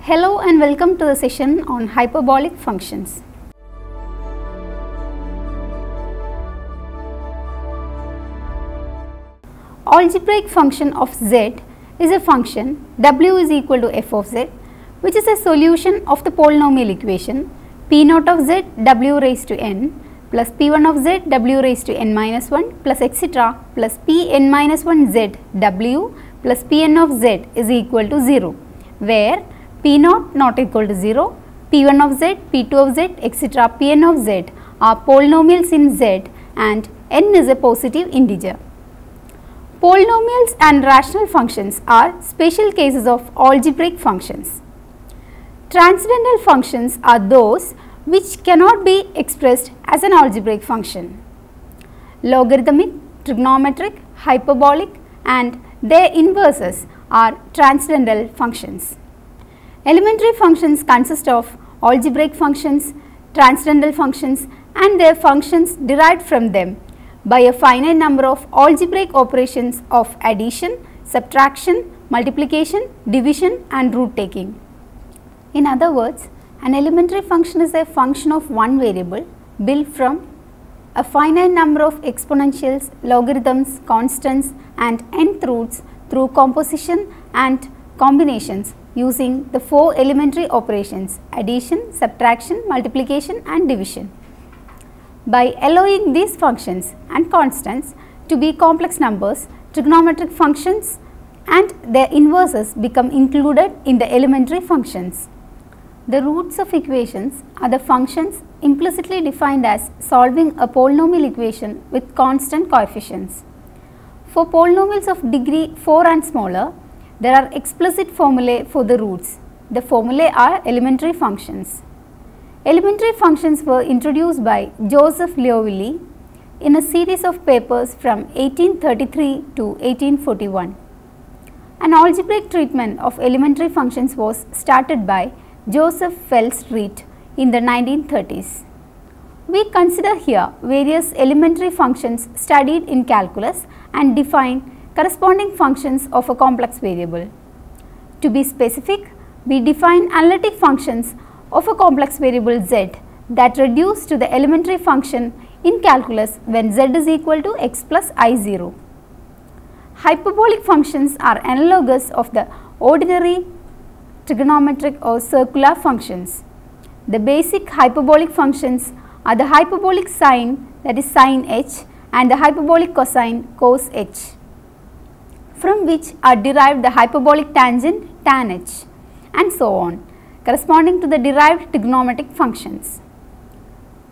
Hello and welcome to the session on hyperbolic functions. Algebraic function of z is a function w is equal to f of z, which is a solution of the polynomial equation p naught of z w raised to n plus p1 of z w raised to n minus 1 plus etc. plus pn minus 1 z w plus pn of z is equal to 0, where p naught not equal to 0, p1 of z, p2 of z, etc. pn of z are polynomials in z and n is a positive integer. Polynomials and rational functions are special cases of algebraic functions. Transcendental functions are those which cannot be expressed as an algebraic function. Logarithmic, trigonometric, hyperbolic and their inverses are transcendental functions. Elementary functions consist of algebraic functions, transcendental functions and their functions derived from them by a finite number of algebraic operations of addition, subtraction, multiplication, division and root taking. In other words, an elementary function is a function of one variable built from a finite number of exponentials, logarithms, constants and nth roots through composition and combinations using the four elementary operations addition, subtraction, multiplication and division. By allowing these functions and constants to be complex numbers, trigonometric functions and their inverses become included in the elementary functions. The roots of equations are the functions implicitly defined as solving a polynomial equation with constant coefficients. For polynomials of degree 4 and smaller, there are explicit formulae for the roots. The formulae are elementary functions. Elementary functions were introduced by Joseph Liouville in a series of papers from 1833 to 1841. An algebraic treatment of elementary functions was started by Joseph Fell-Street in the 1930s. We consider here various elementary functions studied in calculus and define corresponding functions of a complex variable. To be specific, we define analytic functions of a complex variable z that reduce to the elementary function in calculus when z is equal to x plus I0. Hyperbolic functions are analogous of the ordinary trigonometric or circular functions. The basic hyperbolic functions are the hyperbolic sine, that is sin h, and the hyperbolic cosine, cos h, from which are derived the hyperbolic tangent, tan h, and so on, corresponding to the derived trigonometric functions.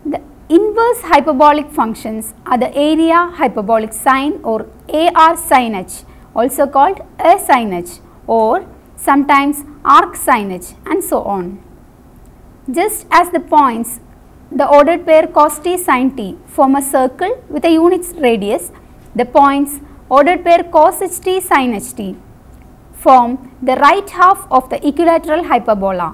The inverse hyperbolic functions are the area hyperbolic sine or AR sin h, also called A sin h or sometimes arc sin h and so on. Just as the points, the ordered pair cos t sin t form a circle with a unit radius, the points ordered pair cos h t sin h t form the right half of the equilateral hyperbola.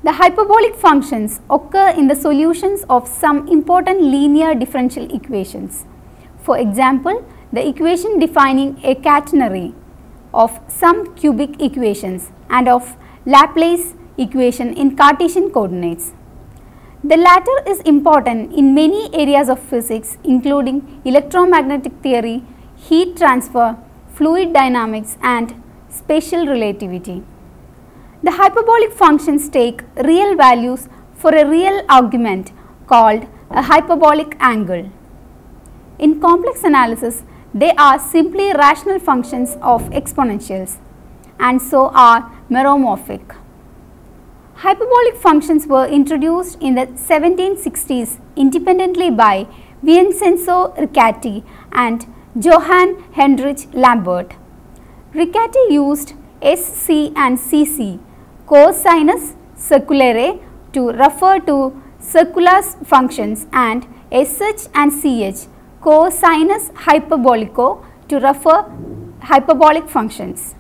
The hyperbolic functions occur in the solutions of some important linear differential equations. For example, the equation defining a catenary of some cubic equations and of Laplace equation in Cartesian coordinates. The latter is important in many areas of physics including electromagnetic theory, heat transfer, fluid dynamics and spatial relativity. The hyperbolic functions take real values for a real argument called a hyperbolic angle. In complex analysis, they are simply rational functions of exponentials and so are meromorphic. Hyperbolic functions were introduced in the 1760s independently by Vincenzo Riccati and Johann Heinrich Lambert. Riccati used SC and CC, cosinus circulare, to refer to circular functions and SH and CH, cosinus hyperbolico, to refer hyperbolic functions.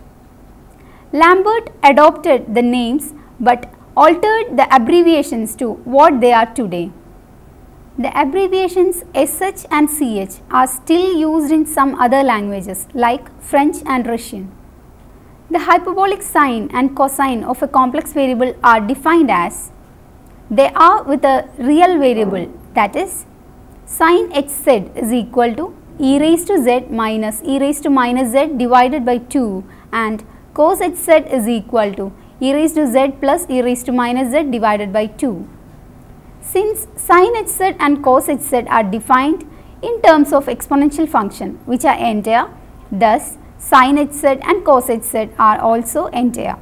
Lambert adopted the names but altered the abbreviations to what they are today. The abbreviations SH and CH are still used in some other languages like French and Russian. The hyperbolic sine and cosine of a complex variable are defined as they are with a real variable, that is sin hz is equal to e raised to z minus e raised to minus z divided by 2 and cos hz is equal to e raised to z plus e raised to minus z divided by 2. Since sin hz and cos hz are defined in terms of exponential function which are entire, thus sin hz and cos hz are also entire.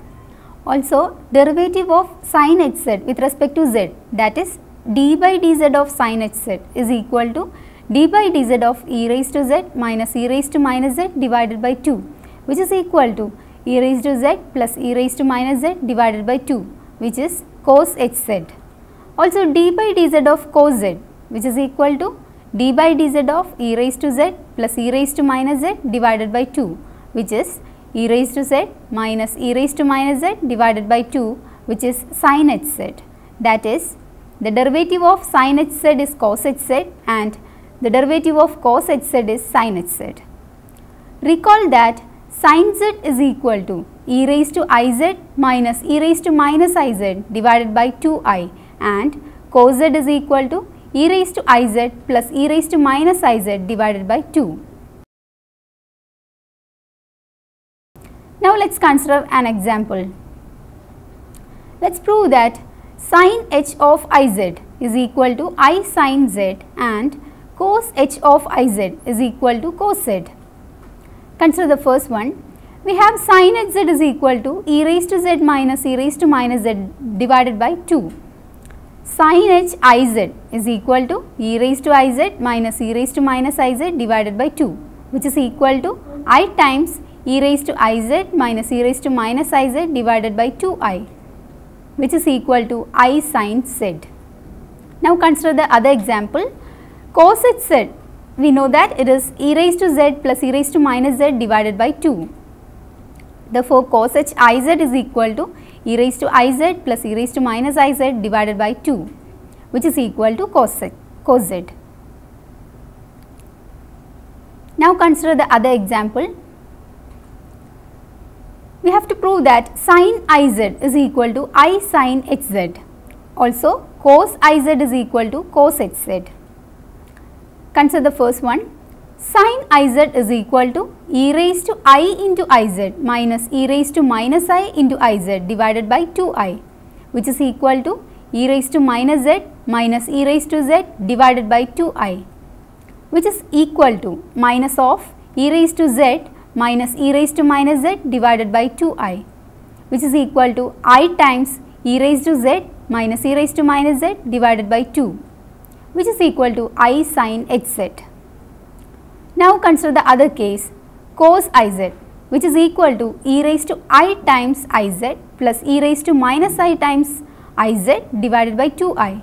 Also, derivative of sin hz with respect to z, that is d by dz of sin hz is equal to d by dz of e raised to z minus e raised to minus z divided by 2, which is equal to e raised to z plus e raised to minus z divided by 2, which is cos hz. Also d by dz of cos z, which is equal to d by dz of e raised to z plus e raised to minus z divided by 2, which is e raised to z minus e raised to minus z divided by 2, which is sin hz. That is, the derivative of sin hz is cos hz and the derivative of cos hz is sin hz. Recall that sin z is equal to e raised to iz minus e raised to minus iz divided by 2i and cos z is equal to e raised to iz plus e raised to minus iz divided by 2. Now let us consider an example. Let us prove that sin h of iz is equal to I sin z and cos h of iz is equal to cos z. Consider the first one. We have sin hz is equal to e raised to z minus e raised to minus z divided by 2. Sin h iz is equal to e raised to iz minus e raised to minus iz divided by 2, which is equal to I times e raised to iz minus e raised to minus iz divided by 2i, which is equal to I sin z. Now consider the other example. Cos hz, we know that it is e raised to z plus e raised to minus z divided by 2. Therefore, cos h iz is equal to e raised to iz plus e raised to minus iz divided by 2, which is equal to cos z. Now consider the other example. We have to prove that sin iz is equal to I sin hz. Also, cos iz is equal to cos hz. Consider the first one. Sin iz is equal to e raised to I into iz minus e raised to minus I into iz divided by 2i, which is equal to e raised to minus z minus e raised to z divided by 2i, which is equal to minus of e raised to z minus e raised to minus z divided by 2i, which is equal to I times e raised to z minus e raised to minus z divided by 2, which is equal to I sin hz. Now consider the other case, cos iz, which is equal to e raised to I times iz plus e raised to minus I times iz divided by 2i,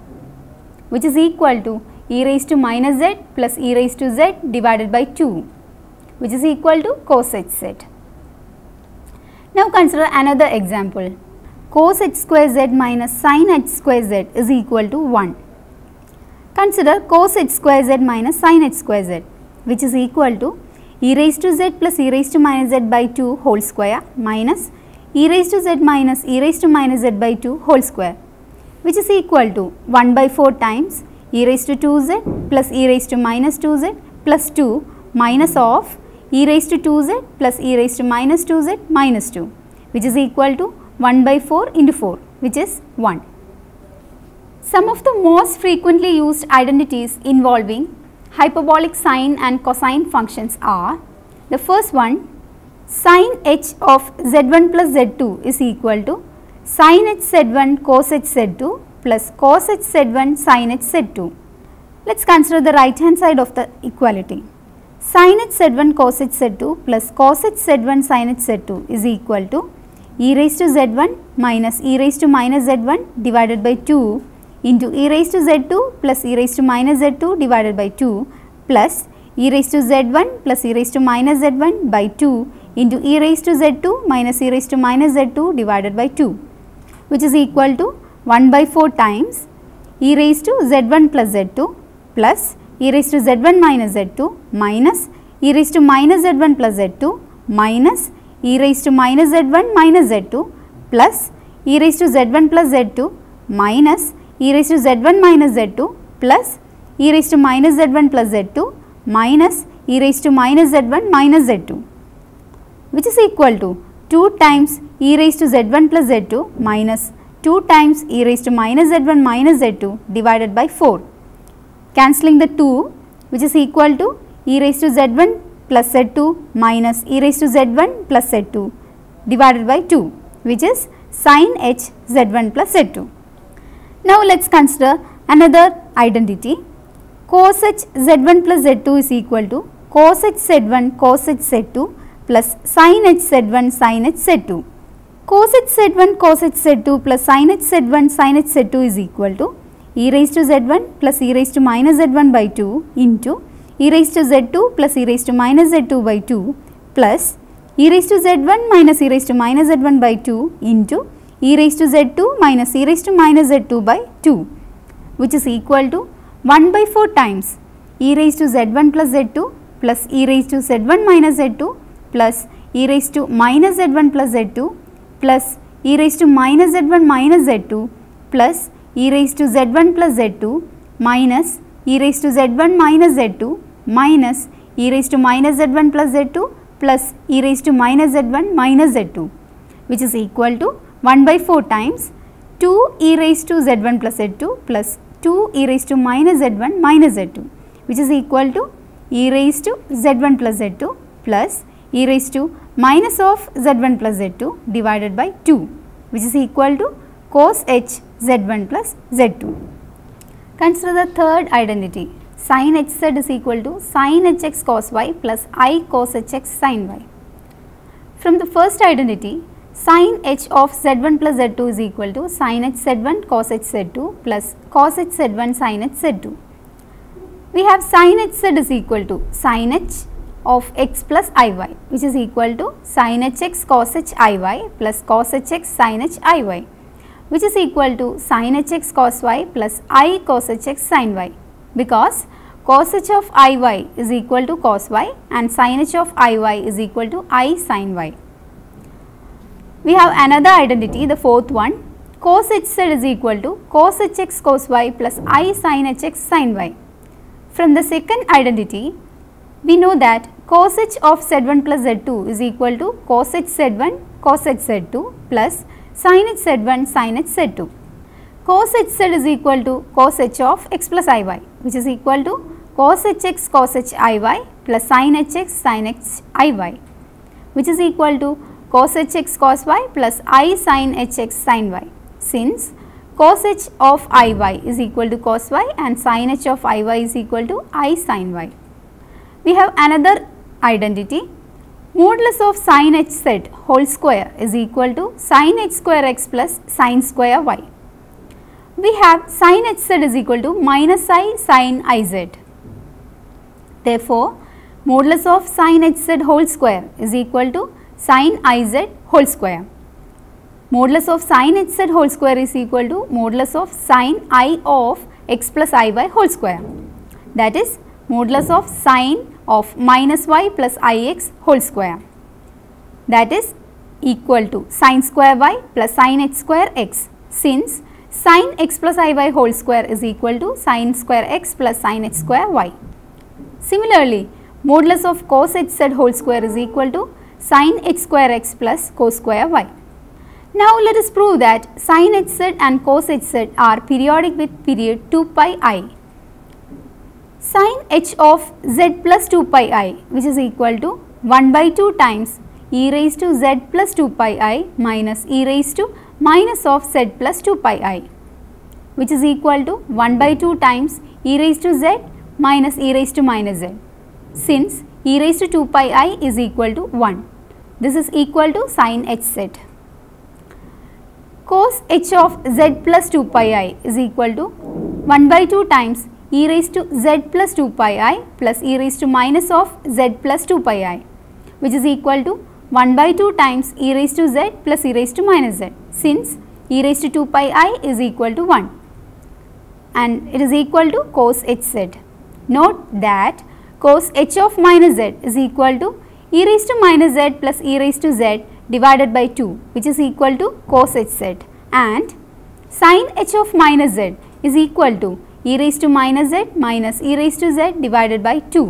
which is equal to e raised to minus z plus e raised to z divided by 2, which is equal to cos hz. Now consider another example. Cos h square z minus sin h square z is equal to 1. Consider cos h square z minus sin h square z, which is equal to e raised to z plus e raised to minus z by 2 whole square minus e raised to z minus e raised to minus z by 2 whole square, which is equal to 1 by 4 times e raised to 2z plus e raised to minus 2z plus 2 minus of e raised to 2z plus e raised to minus 2z minus 2, which is equal to 1 by 4 into 4, which is 1. Some of the most frequently used identities involving hyperbolic sine and cosine functions are: the first one, sin h of z1 plus z2 is equal to sin h z1 cos h z2 plus cos h z1 sin h z2. Let us consider the right hand side of the equality. Sin h z1 cos h z2 plus cos h z1 sin h z2 is equal to e raised to z1 minus e raised to minus z1 divided by 2 into e raised to z2 plus e raised to minus z2 divided by 2 plus e raised to z1 plus e raised to minus z1 by 2 into e raised to z2 minus e raised to minus z2 divided by 2, which is equal to 1 by 4 times e raised to z1 plus z2 plus e raised to z1 minus z2 minus e raised to minus z1 plus z2 minus e raised to minus z1 minus z2 plus e raised to z1 plus z2 minus e raised to z1 minus z2 plus e raised to minus z1 plus z2 minus e raised to minus z1 minus z2, which is equal to 2 times e raised to z1 plus z2 minus 2 times e raised to minus z1 minus z2 divided by 4. Cancelling the 2, which is equal to e raised to z1 plus z2 minus e raised to z1 plus z2 divided by 2, which is sin h z1 plus z2. Now, let us consider another identity. Cos h z1 plus z2 is equal to cos h z1 cos h z2 plus sin h z1 sin h z2. Cos h z1 cos h z2 plus sin h z1 sin h z2 is equal to e raised to z1 plus e raised to minus z1 by 2 into e raised to z2 plus e raised to minus z2 by 2 plus e raised to z1 minus e raised to minus z1 by 2 into e raised to z2 minus e raised to minus z2 by 2, which is equal to 1 by 4 times e raised to z1 plus z2 plus e raised to z1 minus z2 plus e raised to minus z1 plus z2 plus e raised to minus z1 minus z2 plus e raised to z1 plus z2 minus e raised to z1 minus z2 minus e raised to minus z1 plus z2 plus e raised to minus z1 minus z2, which is equal to 1 by 4 times 2 e raised to z1 plus z2 plus 2 e raised to minus z1 minus z2, which is equal to e raised to z1 plus z2 plus e raised to minus of z1 plus z2 divided by 2, which is equal to cos h z1 plus z2. Consider the third identity. Sin hz is equal to sin hx cos y plus I cos hx sin y. From the first identity, sin h of z1 plus z2 is equal to sin h z1 cos h z2 plus cos h z1 sin h z2. We have sin hz is equal to sin h of x plus iy, which is equal to sin hx cos h iy plus cos hx sin h iy, which is equal to sin hx cos y plus I cos hx sin y, because cos h of iy is equal to cos y and sin h of iy is equal to I sin y. We have another identity, the fourth one, cos hz is equal to cos hx cos y plus I sin hx sin y. From the second identity, we know that cos h of z1 plus z2 is equal to cos h z1 cos h z2 plus sin h z1 sin h z2. Cos hz is equal to cos h of x plus iy, which is equal to cos hx cos h iy plus sin hx sin h iy, which is equal to cos hx cos y plus I sin hx sin y, since cos h of iy is equal to cos y and sin h of iy is equal to I sin y. We have another identity, modulus of sin h z whole square is equal to sin h square x plus sin square y. We have sin h z is equal to minus I sin I z. Therefore, modulus of sin h z whole square is equal to sin I z whole square. Modulus of sin h z whole square is equal to modulus of sin I of x plus iy whole square, that is modulus of sin of minus y plus ix whole square, that is equal to sin square y plus sin h square x, since sin x plus iy whole square is equal to sin square x plus sin h square y. Similarly, modulus of cos h z whole square is equal to sin h square x plus cos square y. Now, let us prove that sin h z and cos h z are periodic with period 2 pi I. Sin h of z plus 2 pi I, which is equal to 1 by 2 times e raised to z plus 2 pi I minus e raised to minus of z plus 2 pi I, which is equal to 1 by 2 times e raised to z minus e raised to minus z, since e raised to 2 pi I is equal to 1. This is equal to sin h z. Cos h of z plus 2 pi I is equal to 1 by 2 times e raised to z plus 2 pi I plus e raised to minus of z plus 2 pi I, which is equal to 1 by 2 times e raised to z plus e raised to minus z, since e raised to 2 pi I is equal to 1 and it is equal to cos h z. Note that cos h of minus z is equal to e raised to minus z plus e raised to z divided by 2, which is equal to cos hz, and sin h of minus z is equal to e raised to minus z minus e raised to z divided by 2,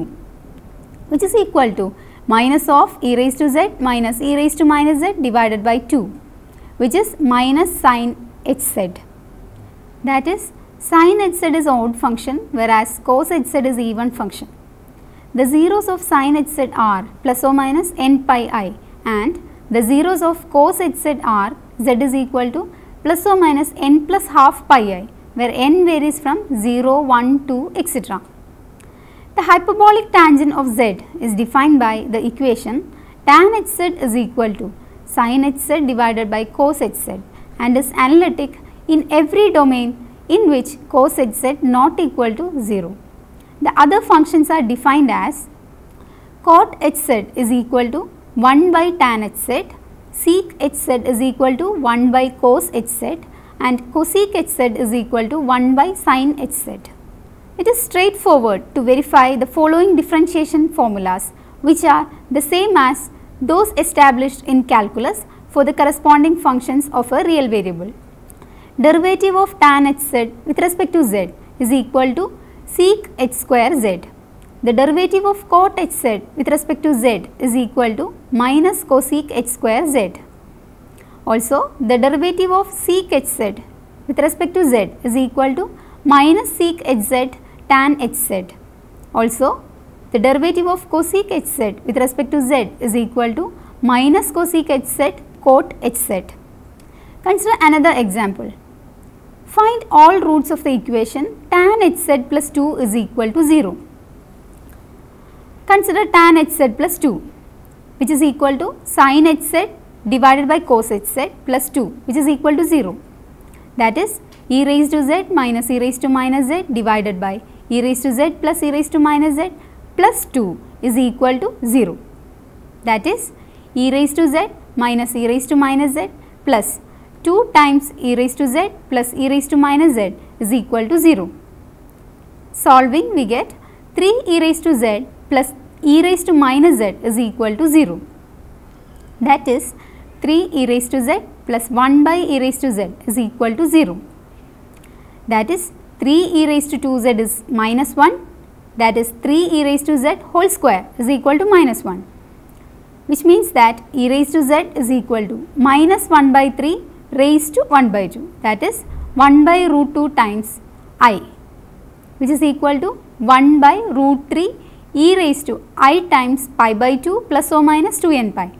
which is equal to minus of e raised to z minus e raised to minus z divided by 2, which is minus sin hz. That is, sin hz is odd function, whereas cos hz is even function. The zeros of sin hz are plus or minus n pi I, and the zeros of cos hz are z is equal to plus or minus n plus half pi I, where n varies from 0, 1, 2, etc. The hyperbolic tangent of z is defined by the equation tan hz is equal to sin hz divided by cos hz, and is analytic in every domain in which cos hz not equal to 0. The other functions are defined as cot hz is equal to 1 by tan hz, sec hz is equal to 1 by cos hz, and cosec hz is equal to 1 by sin hz. It is straightforward to verify the following differentiation formulas, which are the same as those established in calculus for the corresponding functions of a real variable. Derivative of tan hz with respect to z is equal to sec h square z. The derivative of cot hz with respect to z is equal to minus cosec h square z. Also, the derivative of sec hz with respect to z is equal to minus sec hz tan hz. Also, the derivative of cosec hz with respect to z is equal to minus cosec hz cot hz. Consider another example. Find all roots of the equation tan hz plus 2 is equal to 0. Consider tan hz plus 2, which is equal to sin hz divided by cos hz plus 2, which is equal to 0. That is, e raised to z minus e raised to minus z divided by e raised to z plus e raised to minus z plus 2 is equal to 0. That is, e raised to z minus e raised to minus z plus 2 times e raised to z plus e raised to minus z is equal to 0. Solving, we get 3 e raised to z plus e raised to minus z is equal to 0. That is, 3 e raised to z plus 1 by e raised to z is equal to 0. That is, 3 e raised to 2z is minus 1, that is 3 e raised to z whole square is equal to minus 1, which means that e raised to z is equal to minus 1 by 3 raised to 1 by 2, that is 1 by root 2 times I, which is equal to 1 by root 3 e raised to I times pi by 2 plus or minus 2n pi.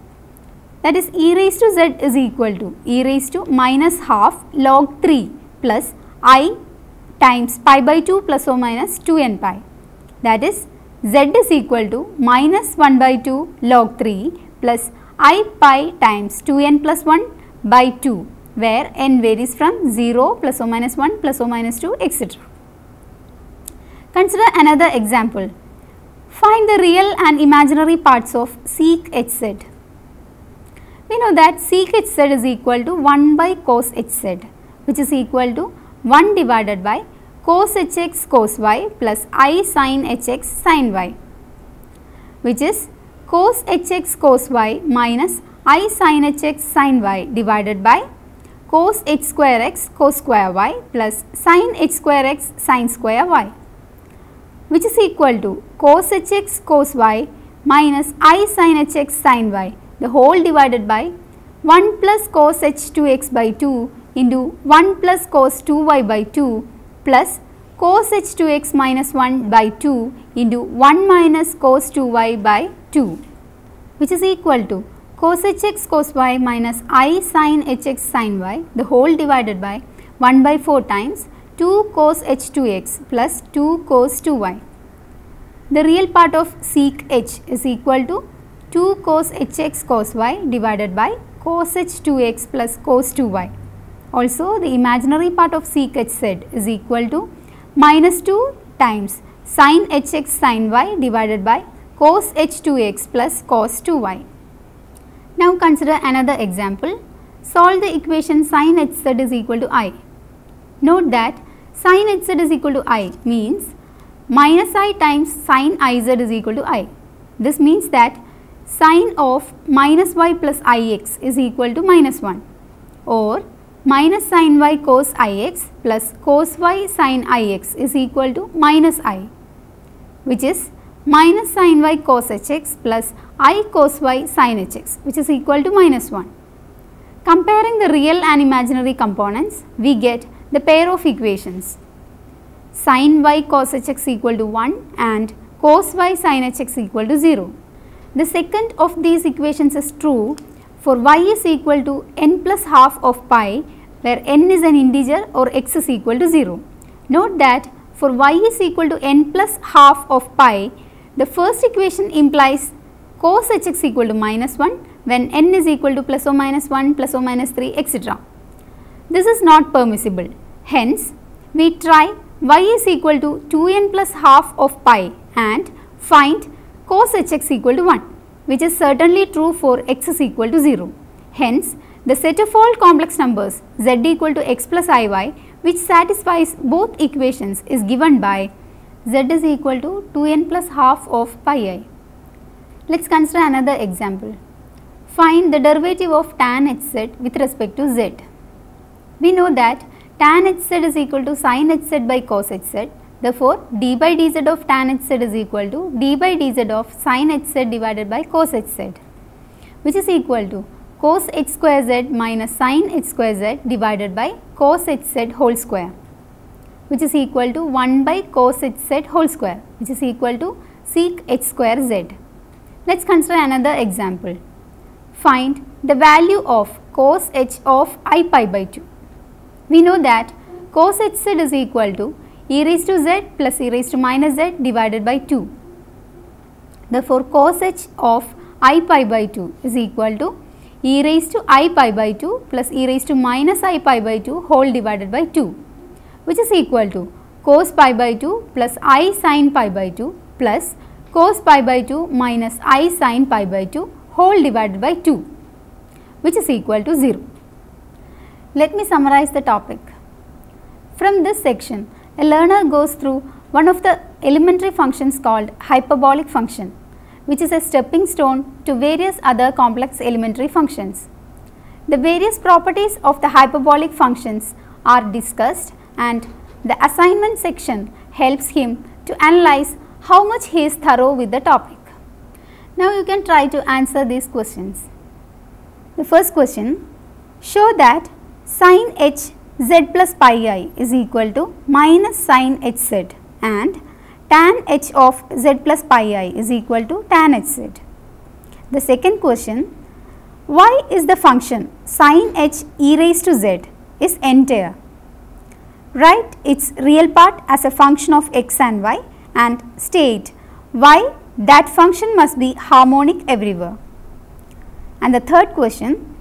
That is, e raised to z is equal to e raised to minus half log 3 plus I times pi by 2 plus or minus 2n pi. That is, z is equal to minus 1 by 2 log 3 plus I pi times 2n plus 1 by 2, where n varies from 0 plus or minus 1 plus or minus 2, etc. Consider another example. Find the real and imaginary parts of sec hz. We know that sec hz is equal to 1 by cos hz, which is equal to 1 divided by cos hx cos y plus I sin hx sin y, which is cos hx cos y minus I sin hx sin y divided by cos h square x cos square y plus sin h square x sin square y, which is equal to cos hx cos y minus I sin hx sin y, the whole divided by 1 plus cos h2x by 2 into 1 plus cos 2y by 2 plus cos h2x minus 1 by 2 into 1 minus cos 2y by 2, which is equal to cos hx cos y minus I sin hx sin y, the whole divided by 1 by 4 times 2 cos h2x plus 2 cos 2y. The real part of sec h is equal to 2 cos hx cos y divided by cos h2x plus cos 2y. Also, the imaginary part of sec hz is equal to minus 2 times sin hx sin y divided by cos h2x plus cos 2y. Now, consider another example. Solve the equation sin hz is equal to I. Note that sin hz is equal to I means minus I times sin iz is equal to I. This means that sine of minus y plus ix is equal to minus 1, or minus sin y cos ix plus cos y sin ix is equal to minus I, which is minus sin y cos hx plus I cos y sin hx, which is equal to minus 1. Comparing the real and imaginary components, we get the pair of equations sin y cos hx equal to 1 and cos y sin hx equal to 0. The second of these equations is true for y is equal to n plus half of pi, where n is an integer or x is equal to 0. Note that for y is equal to n plus half of pi, the first equation implies cos hx equal to minus 1 when n is equal to plus or minus 1, plus or minus 3, etc. This is not permissible. Hence, we try y is equal to 2n plus half of pi and find cos hx equal to 1, which is certainly true for x is equal to 0. Hence, the set of all complex numbers z equal to x plus iy, which satisfies both equations, is given by z is equal to 2n plus half of pi I. Let us consider another example. Find the derivative of tan hz with respect to z. We know that tan hz is equal to sin hz by cos hz. Therefore, d by dz of tan hz is equal to d by dz of sin hz divided by cos hz, which is equal to cos h square z minus sin h square z divided by cos hz whole square, which is equal to 1 by cos hz whole square, which is equal to sec h square z. Let us consider another example. Find the value of cos h of I pi by 2. We know that cos hz is equal to e raised to z plus e raised to minus z divided by 2. Therefore, cos h of I pi by 2 is equal to e raised to I pi by 2 plus e raised to minus I pi by 2 whole divided by 2, which is equal to cos pi by 2 plus I sin pi by 2 plus cos pi by 2 minus I sin pi by 2 whole divided by 2, which is equal to 0. Let me summarize the topic. From this section, a learner goes through one of the elementary functions called hyperbolic function, which is a stepping stone to various other complex elementary functions. The various properties of the hyperbolic functions are discussed, and the assignment section helps him to analyze how much he is thorough with the topic. Now you can try to answer these questions. The first question, show that sin h z plus pi I is equal to minus sin hz and tan h of z plus pi I is equal to tan hz. The second question, why is the function sin h e raised to z is entire? Write its real part as a function of x and y and state why that function must be harmonic everywhere. And the third question,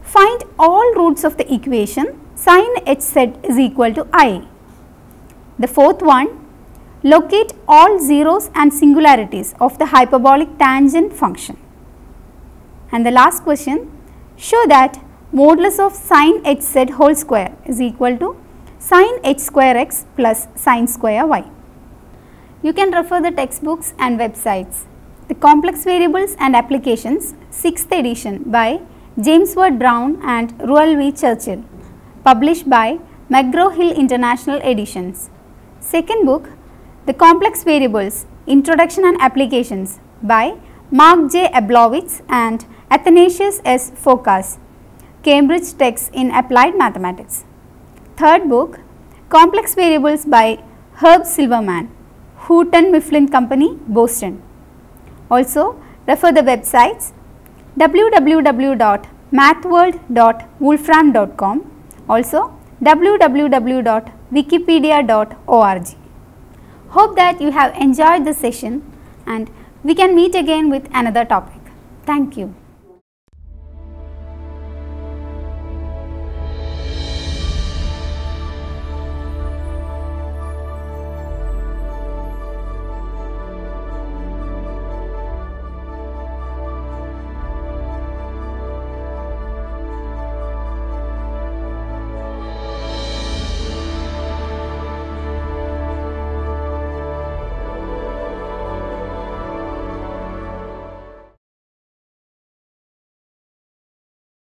find all roots of the equation sin hz is equal to I. The fourth one, locate all zeros and singularities of the hyperbolic tangent function. And the last question, show that modulus of sin hz whole square is equal to sin h square x plus sin square y. You can refer the textbooks and websites. The Complex Variables and Applications 6th edition by James Ward Brown and Ruel V. Churchill, published by McGraw-Hill International Editions. Second book, The Complex Variables Introduction and Applications by Mark J. Ablowitz and Athanasius S. Fokas, Cambridge Texts in Applied Mathematics. Third book, Complex Variables by Herb Silverman, Houghton Mifflin Company, Boston. Also, refer the websites www.mathworld.wolfram.com, also www.wikipedia.org. Hope that you have enjoyed this session and we can meet again with another topic. Thank you.